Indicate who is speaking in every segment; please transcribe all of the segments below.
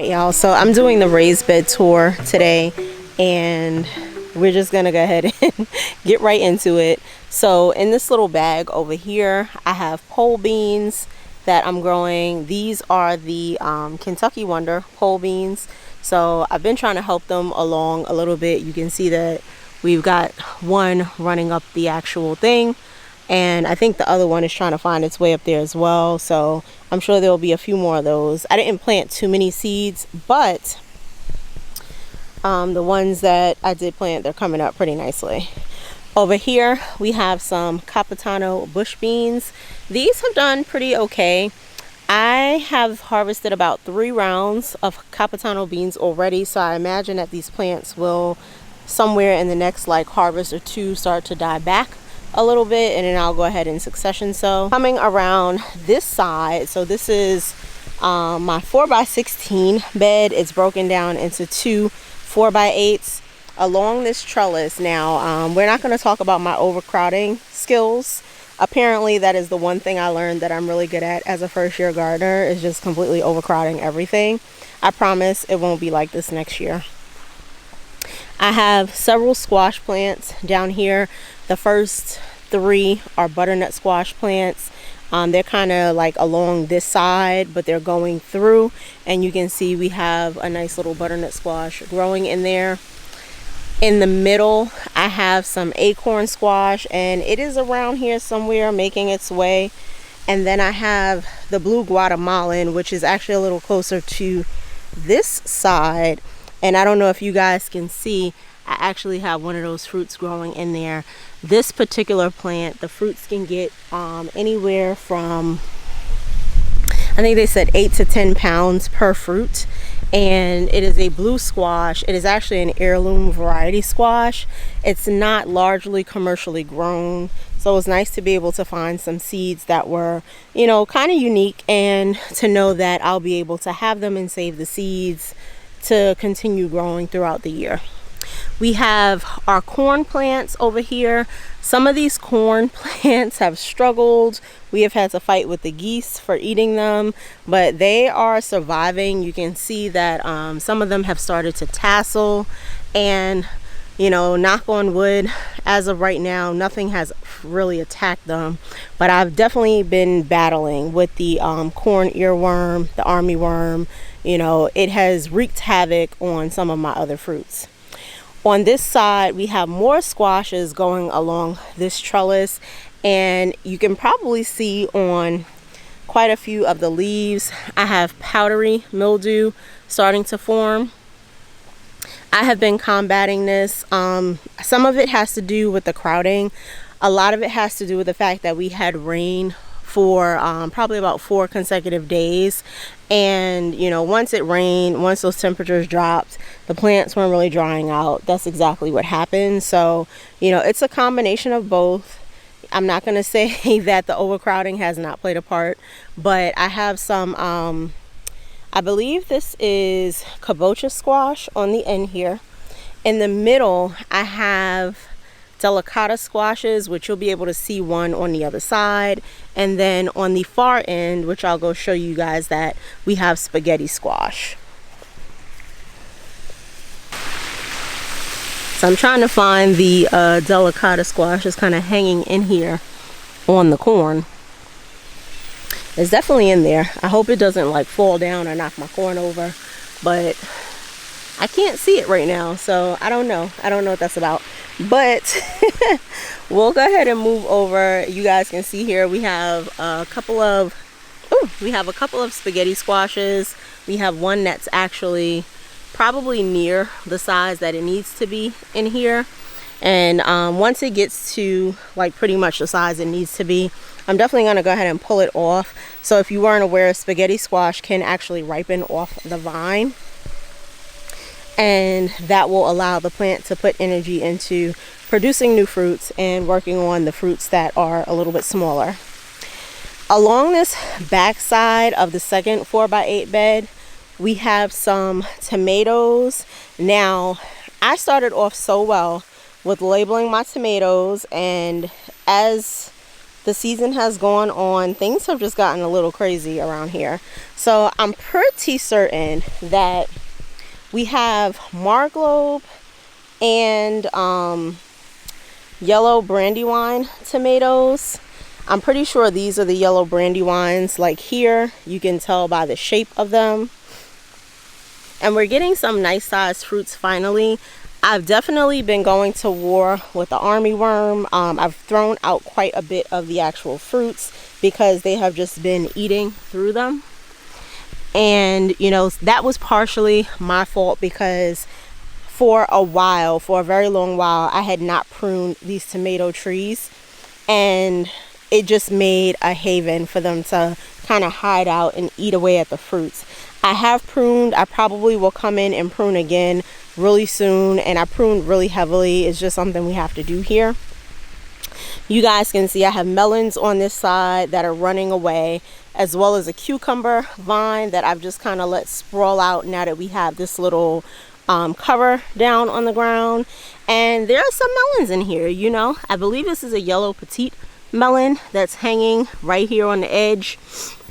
Speaker 1: Alright y'all, so I'm doing the raised bed tour today and we're just gonna go ahead and get right into it. So in this little bag over here I have pole beans that I'm growing. These are the Kentucky Wonder pole beans. So I've been trying to help them along a little bit. You can see that we've got one running up the actual thing, and I think the other one is trying to find its way up there as well. So I'm sure there'll be a few more of those. I didn't plant too many seeds, but the ones that I did plant, they're coming up pretty nicely. Over here we have some Capitano bush beans. These have done pretty okay. I have harvested about 3 rounds of Capitano beans already, so I imagine that these plants will somewhere in the next like harvest or 2 start to die back a little bit, and then I'll go ahead in succession. So coming around this side, so this is my 4x16 bed. It's broken down into 2 4x8s along this trellis. Now we're not going to talk about my overcrowding skills. Apparently that is the one thing I learned that I'm really good at as a first-year gardener, is just completely overcrowding everything. I promise it won't be like this next year. I have several squash plants down here. The first 3 are butternut squash plants. They're kind of like along this side, but they're going through, and you can see we have a nice little butternut squash growing in there. In the middle I have some acorn squash, and it is around here somewhere making its way. And then I have the blue Guatemalan, which is actually a little closer to this side, and I don't know if you guys can see, I actually have one of those fruits growing in there. This particular plant, the fruits can get anywhere from, I think they said 8 to 10 pounds per fruit. And it is a blue squash. It is actually an heirloom variety squash. It's not largely commercially grown, so it was nice to be able to find some seeds that were, you know, kind of unique, and to know that I'll be able to have them and save the seeds to continue growing throughout the year. We have our corn plants over here. Some of these corn plants have struggled. We have had to fight with the geese for eating them, but they are surviving. You can see that some of them have started to tassel, and you know, knock on wood, as of right now nothing has really attacked them, but I've definitely been battling with the corn earworm, the army worm. You know, it has wreaked havoc on some of my other fruits. On this side we have more squashes going along this trellis, and you can probably see on quite a few of the leaves I have powdery mildew starting to form. I have been combating this. Some of it has to do with the crowding. A lot of it has to do with the fact that we had rain for probably about 4 consecutive days, and you know, once it rained, once those temperatures dropped, the plants weren't really drying out. That's exactly what happened. So you know, it's a combination of both. I'm not going to say that the overcrowding has not played a part, but I have some I believe this is kabocha squash on the end here. In the middle I have delicata squashes, which you'll be able to see one on the other side, and then on the far end, which I'll go show you guys, that we have spaghetti squash. So I'm trying to find the delicata squash. It's kind of hanging in here on the corn. It's definitely in there. I hope it doesn't like fall down or knock my corn over, but I can't see it right now, so I don't know what that's about. But we'll go ahead and move over. You guys can see here we have a couple of spaghetti squashes. We have one that's actually probably near the size that it needs to be in here, and once it gets to like pretty much the size it needs to be, I'm definitely going to go ahead and pull it off. So if you weren't aware, spaghetti squash can actually ripen off the vine, and that will allow the plant to put energy into producing new fruits and working on the fruits that are a little bit smaller. Along this back side of the second 4x8 bed, we have some tomatoes. Now, I started off so well with labeling my tomatoes, and as the season has gone on, things have just gotten a little crazy around here. So I'm pretty certain that we have Marglobe and yellow Brandywine tomatoes. I'm pretty sure these are the yellow Brandywines. Like here, you can tell by the shape of them. And we're getting some nice sized fruits finally. I've definitely been going to war with the army worm. I've thrown out quite a bit of the actual fruits because they have just been eating through them. And you know, that was partially my fault because for a very long while, I had not pruned these tomato trees, and it just made a haven for them to kind of hide out and eat away at the fruits. I have pruned. I probably will come in and prune again really soon, and I pruned really heavily. It's just something we have to do here. You guys can see I have melons on this side that are running away, as well as a cucumber vine that I've just kind of let sprawl out now that we have this little cover down on the ground. And there are some melons in here, you know. I believe this is a yellow petite melon that's hanging right here on the edge.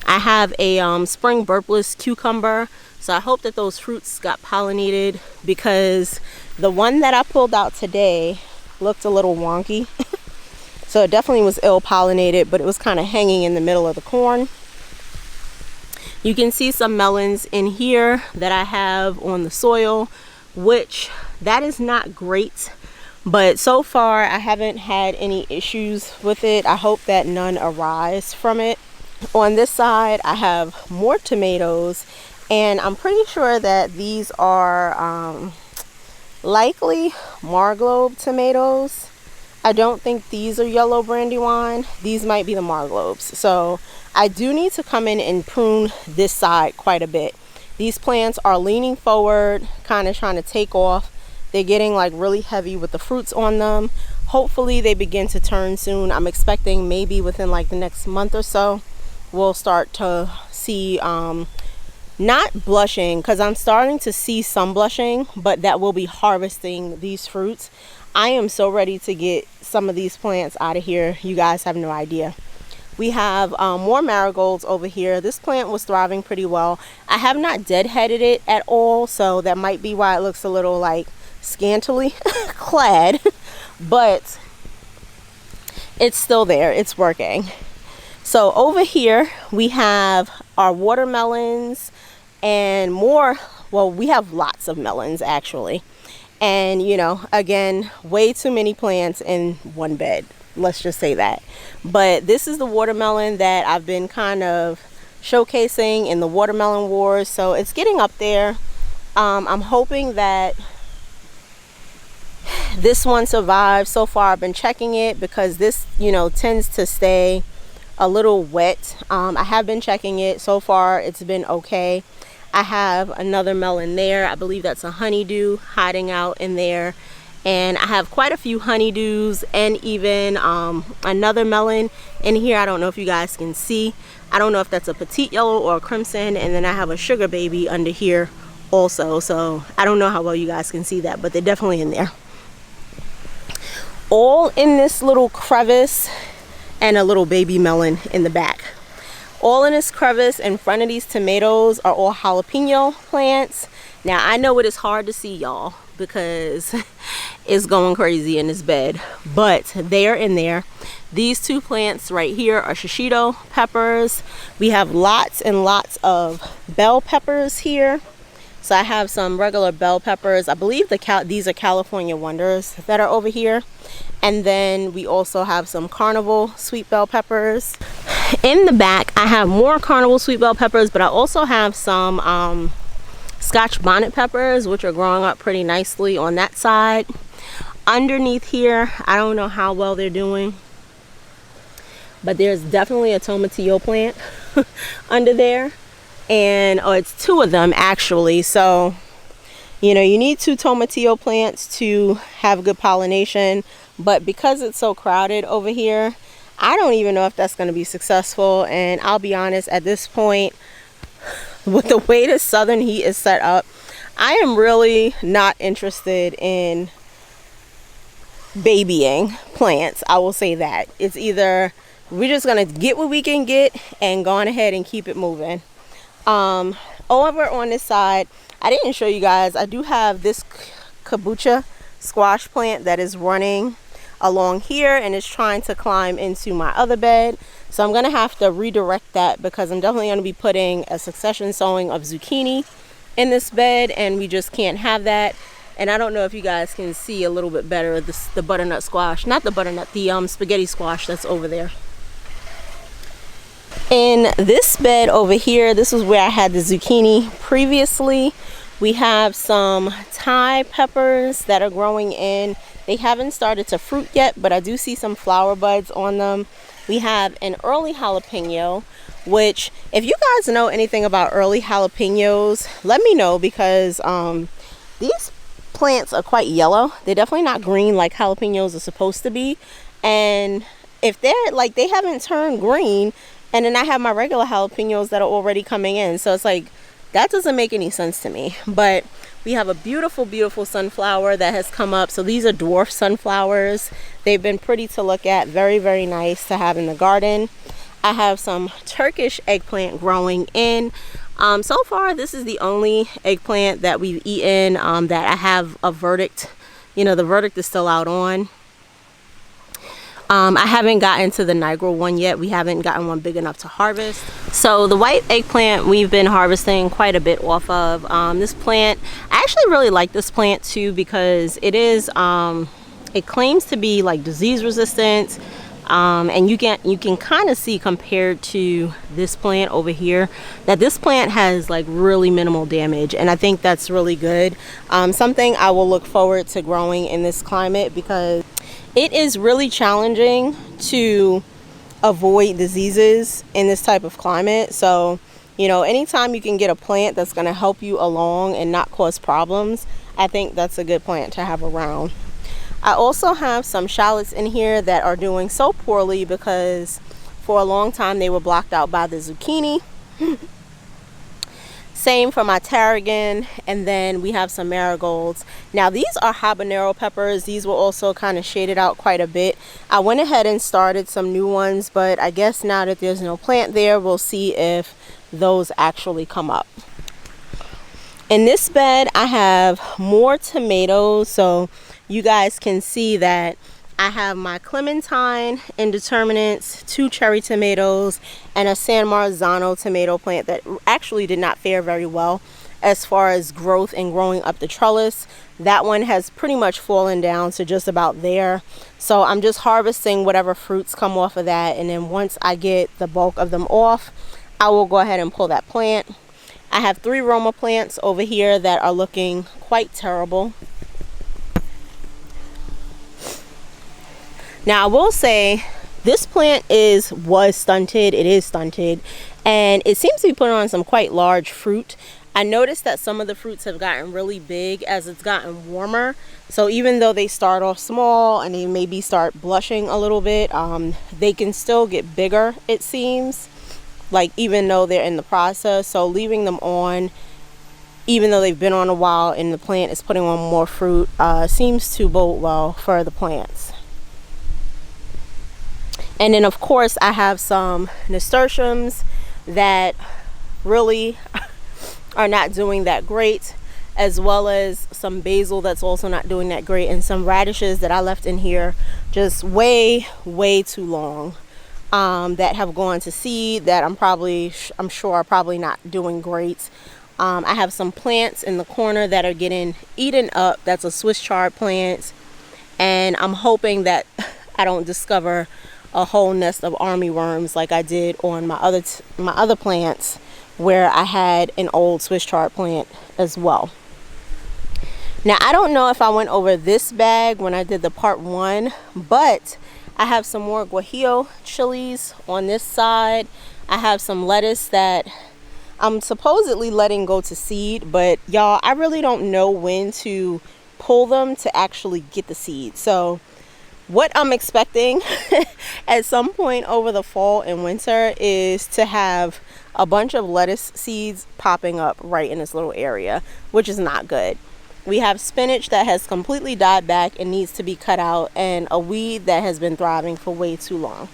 Speaker 1: I have a spring burpless cucumber, so I hope that those fruits got pollinated, because the one that I pulled out today looked a little wonky. So it definitely was ill pollinated, but it was kind of hanging in the middle of the corn. You can see some melons in here that I have on the soil, which that is not great, but so far I haven't had any issues with it. I hope that none arise from it. On this side I have more tomatoes, and I'm pretty sure that these are likely Marglobe tomatoes. I don't think these are yellow Brandywine. These might be the Marglobes. So I do need to come in and prune this side quite a bit. These plants are leaning forward, kind of trying to take off. They're getting like really heavy with the fruits on them. Hopefully they begin to turn soon. I'm expecting maybe within like the next month or so, we'll start to see not blushing, because I'm starting to see some blushing, but that will be harvesting these fruits. I am so ready to get some of these plants out of here. You guys have no idea. We have more marigolds over here. This plant was thriving pretty well. I have not deadheaded it at all, so that might be why it looks a little like scantily clad, but it's still there. It's working. So over here we have our watermelons and more. Well, we have lots of melons actually. And you know, again, way too many plants in one bed, let's just say that. But this is the watermelon that I've been kind of showcasing in the watermelon wars, so it's getting up there. I'm hoping that this one survives. So far I've been checking it because this, you know, tends to stay a little wet. I have been checking it. So far it's been okay. I have another melon there. I believe that's a honeydew hiding out in there. And I have quite a few honeydews and even another melon in here. I don't know if you guys can see. I don't know if that's a petite yellow or a crimson. And then I have a sugar baby under here also. So I don't know how well you guys can see that, but they're definitely in there. All in this little crevice, and a little baby melon in the back. All in this crevice in front of these tomatoes are all jalapeno plants. Now I know it is hard to see, y'all, because it's going crazy in this bed, but they are in there. These two plants right here are shishito peppers. We have lots and lots of bell peppers here. So I have some regular bell peppers. I believe these are California Wonders that are over here. And then we also have some carnival sweet bell peppers. In the back I have more carnival sweet bell peppers, but I also have some Scotch bonnet peppers, which are growing up pretty nicely on that side. Underneath here, I don't know how well they're doing, but there's definitely a tomatillo plant under there. And it's two of them actually. So you know, you need two tomatillo plants to have good pollination, but because it's so crowded over here, I don't even know if that's going to be successful. And I'll be honest, at this point, with the way the southern heat is set up, I am really not interested in babying plants. I will say that. It's either we're just gonna get what we can get and go on ahead and keep it moving. Over on this side, I didn't show you guys, I do have this kabocha squash plant that is running along here and is trying to climb into my other bed. So I'm gonna have to redirect that because I'm definitely gonna be putting a succession sowing of zucchini in this bed, and we just can't have that. And I don't know if you guys can see a little bit better the butternut squash, not the butternut, the spaghetti squash that's over there. In this bed over here, this is where I had the zucchini previously. We have some Thai peppers that are growing in. They haven't started to fruit yet, but I do see some flower buds on them. We have an early jalapeno, which if you guys know anything about early jalapenos, let me know, because these plants are quite yellow. They're definitely not green like jalapenos are supposed to be. And if they're like, they haven't turned green, and then I have my regular jalapenos that are already coming in. So it's like, that doesn't make any sense to me. But we have a beautiful, beautiful sunflower that has come up. So these are dwarf sunflowers. They've been pretty to look at, very, very nice to have in the garden. I have some Turkish eggplant growing in. So far, this is the only eggplant that we've eaten that I have a verdict. You know, the verdict is still out on. I haven't gotten to the Nigel one yet. We haven't gotten one big enough to harvest. So the white eggplant we've been harvesting quite a bit off of. This plant, I actually really like this plant too, because it is, it claims to be like disease resistant. And you can kind of see compared to this plant over here that this plant has like really minimal damage, and I think that's really good. Something I will look forward to growing in this climate, because it is really challenging to avoid diseases in this type of climate. So, you know, anytime you can get a plant that's going to help you along and not cause problems, I think that's a good plant to have around. I also have some shallots in here that are doing so poorly because for a long time they were blocked out by the zucchini. Same for my tarragon, and then we have some marigolds. Now these are habanero peppers. These were also kind of shaded out quite a bit. I went ahead and started some new ones, but I guess now that there's no plant there, we'll see if those actually come up. In this bed, I have more tomatoes, so you guys can see that I have my clementine indeterminates, 2 cherry tomatoes, and a San Marzano tomato plant that actually did not fare very well as far as growth and growing up the trellis. That one has pretty much fallen down to just about there. So I'm just harvesting whatever fruits come off of that, and then once I get the bulk of them off, I will go ahead and pull that plant. I have 3 Roma plants over here that are looking quite terrible. Now I will say this plant was stunted. It is stunted, and it seems to be putting on some quite large fruit. I noticed that some of the fruits have gotten really big as it's gotten warmer. So even though they start off small and they maybe start blushing a little bit, they can still get bigger, it seems, like even though they're in the process. So leaving them on, even though they've been on a while and the plant is putting on more fruit, seems to bode well for the plants. And then of course I have some nasturtiums that really are not doing that great, as well as some basil that's also not doing that great, and some radishes that I left in here just way too long, that have gone to seed that I'm sure are probably not doing great. I have some plants in the corner that are getting eaten up. That's a Swiss chard plant, and I'm hoping that I don't discover a whole nest of army worms like I did on my other plants, where I had an old Swiss chard plant as well. Now I don't know if I went over this bag when I did the part 1, but I have some more guajillo chilies on this side. I have some lettuce that I'm supposedly letting go to seed, but y'all, I really don't know when to pull them to actually get the seed. So what I'm expecting at some point over the fall and winter is to have a bunch of lettuce seeds popping up right in this little area, which is not good. We have spinach that has completely died back and needs to be cut out, and a weed that has been thriving for way too long.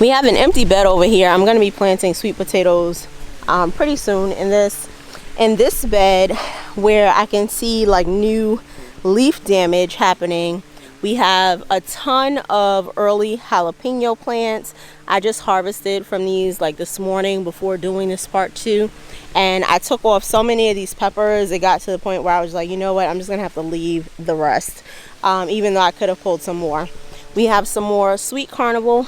Speaker 1: We have an empty bed over here. I'm going to be planting sweet potatoes pretty soon in this bed, where I can see like new leaf damage happening. We have a ton of early jalapeno plants. I just harvested from these like this morning before doing this part 2, and I took off so many of these peppers. It got to the point where I was like, you know what, I'm just gonna have to leave the rest, even though I could have pulled some more. We have some more sweet carnival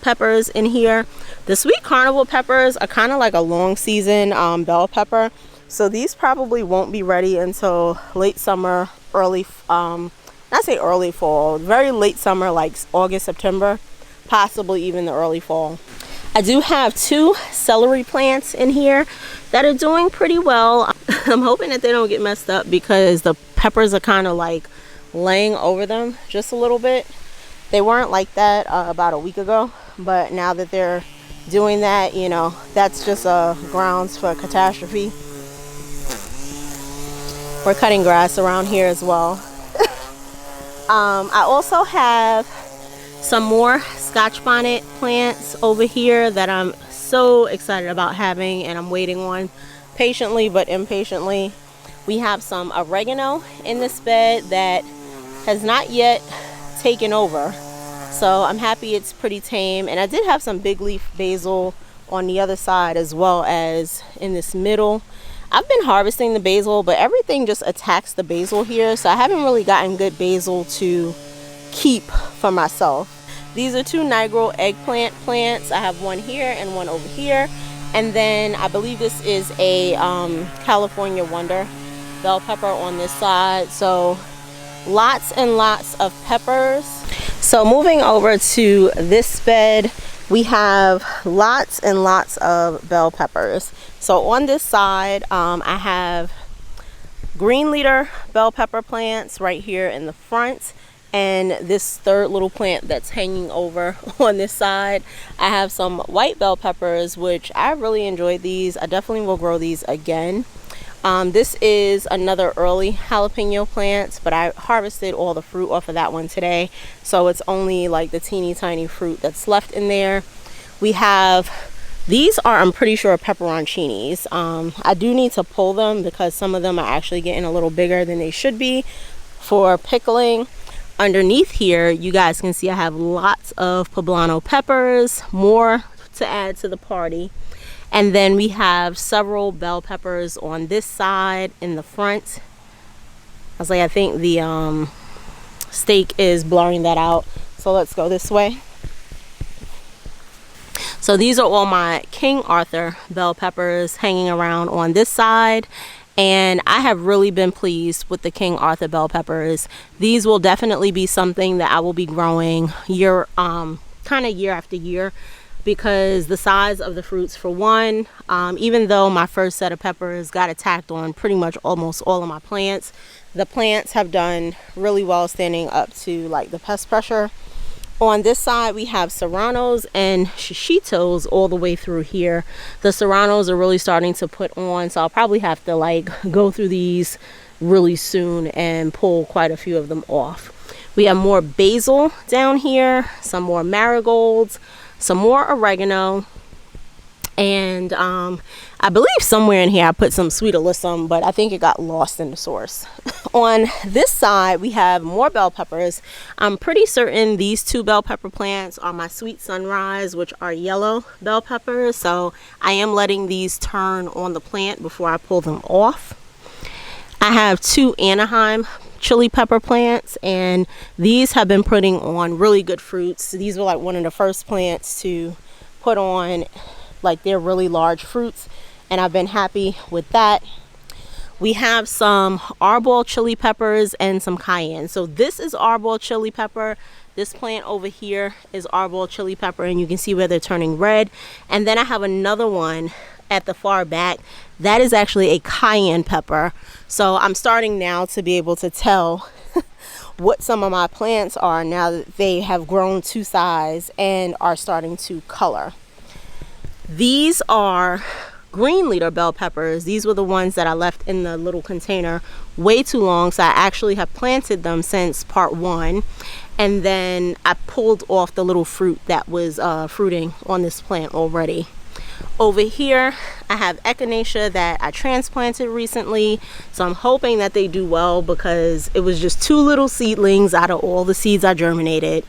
Speaker 1: peppers in here. The sweet carnival peppers are kind of like a long season bell pepper, so these probably won't be ready until late summer, early not say early fall, very late summer, like August, September, possibly even the early fall. I do have 2 celery plants in here that are doing pretty well. I'm hoping that they don't get messed up because the peppers are kind of like laying over them just a little bit. They weren't like that about a week ago, but now that they're doing that, you know, that's just grounds for catastrophe. We're cutting grass around here as well. I also have some more Scotch bonnet plants over here that I'm so excited about having, and I'm waiting on patiently but impatiently. We have some oregano in this bed that has not yet taken over, so I'm happy it's pretty tame. And I did have some big leaf basil on the other side as well as in this middle. I've been harvesting the basil, but everything just attacks the basil here, so I haven't really gotten good basil to keep for myself. These are 2 Nigro eggplant plants. I have one here and one over here, and then I believe this is a California Wonder bell pepper on this side. So lots and lots of peppers. So moving over to this bed, we have lots and lots of bell peppers. So on this side, I have green leader bell pepper plants right here in the front, and this third little plant that's hanging over on this side. I have some white bell peppers, which I really enjoyed these. I definitely will grow these again. This is another early jalapeno plant, but I harvested all the fruit off of that one today, so it's only like the teeny tiny fruit that's left in there. We have, these are, I'm pretty sure, pepperoncinis. I do need to pull them because some of them are actually getting a little bigger than they should be for pickling. Underneath here, you guys can see I have lots of poblano peppers, more to add to the party. And then we have several bell peppers on this side in the front. I was like, I think the stake is blurring that out, so let's go this way. So these are all my King Arthur bell peppers hanging around on this side, and I have really been pleased with the King Arthur bell peppers. These will definitely be something that I will be growing kind of year after year, because the size of the fruits, for one, even though my first set of peppers got attacked on pretty much almost all of my plants, the plants have done really well standing up to like the pest pressure. On this side, we have serranos and shishitos all the way through here. The serranos are really starting to put on, so I'll probably have to like go through these really soon and pull quite a few of them off. We have more basil down here, some more marigolds, some more oregano, and I believe somewhere in here I put some sweet alyssum, but I think it got lost in the source. On this side, we have more bell peppers. I'm pretty certain these 2 bell pepper plants are my Sweet Sunrise, which are yellow bell peppers, so I am letting these turn on the plant before I pull them off. I have 2 Anaheim chili pepper plants, and these have been putting on really good fruits. These were like one of the first plants to put on like their really large fruits, and I've been happy with that. We have some arbol chili peppers and some cayenne. So this is arbol chili pepper. This plant over here is arbol chili pepper, and you can see where they're turning red. And then I have another one at the far back that is actually a cayenne pepper. So I'm starting now to be able to tell what some of my plants are now that they have grown to size and are starting to color. These are green leader bell peppers. These were the ones that I left in the little container way too long, so I actually have planted them since part 1, and then I pulled off the little fruit that was fruiting on this plant already. Over here I have echinacea that I transplanted recently, so I'm hoping that they do well, because it was just 2 little seedlings out of all the seeds I germinated,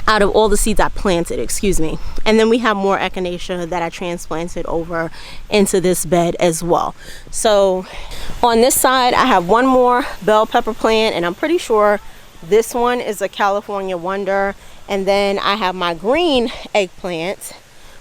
Speaker 1: out of all the seeds I planted, excuse me. And then we have more echinacea that I transplanted over into this bed as well. So on this side I have one more bell pepper plant, and I'm pretty sure this one is a California Wonder. And then I have my green eggplant,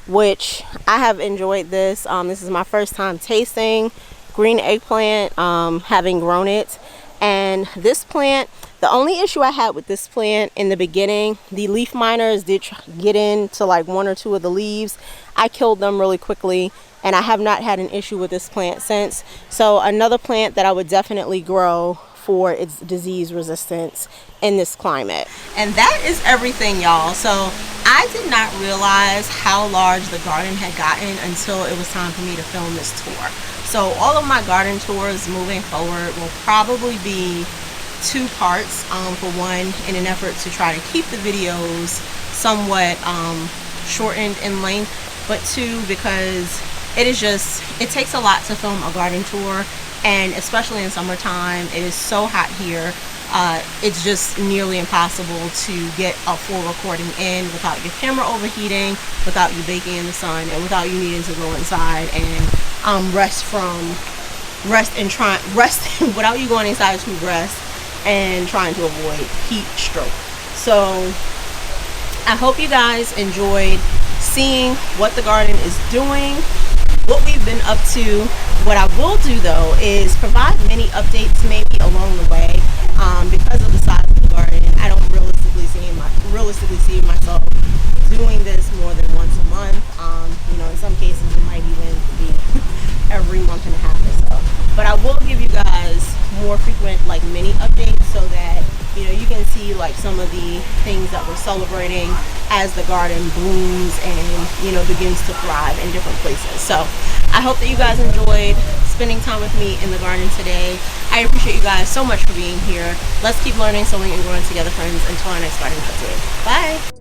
Speaker 1: which I have enjoyed this. This is my first time tasting green eggplant, having grown it. And this plant, the only issue I had with this plant in the beginning, the leaf miners did get into like 1 or 2 of the leaves. I killed them really quickly, and I have not had an issue with this plant since. So another plant that I would definitely grow for its disease resistance in this climate. And that is everything, y'all. So I did not realize how large the garden had gotten until it was time for me to film this tour. So all of my garden tours moving forward will probably be 2 parts. For one, in an effort to try to keep the videos somewhat shortened in length, but 2, because it takes a lot to film a garden tour, and especially in summertime, it is so hot here. It's just nearly impossible to get a full recording in without your camera overheating, without you baking in the sun, and without you needing to go inside and without you going inside to rest and trying to avoid heat stroke. So I hope you guys enjoyed seeing what the garden is doing, what we've been up to. What I will do though is provide many updates maybe along the way, because of the size of the garden. I don't realistically see myself doing this more than once a month. In some cases it might even be every month and a half or so. But I will give you guys more frequent like mini updates, so that you can see like some of the things that we're celebrating as the garden blooms and begins to thrive in different places. So I hope that you guys enjoyed spending time with me in the garden today. I appreciate you guys so much for being here. Let's keep learning, sowing, and growing together, friends. Until our next garden update. Bye.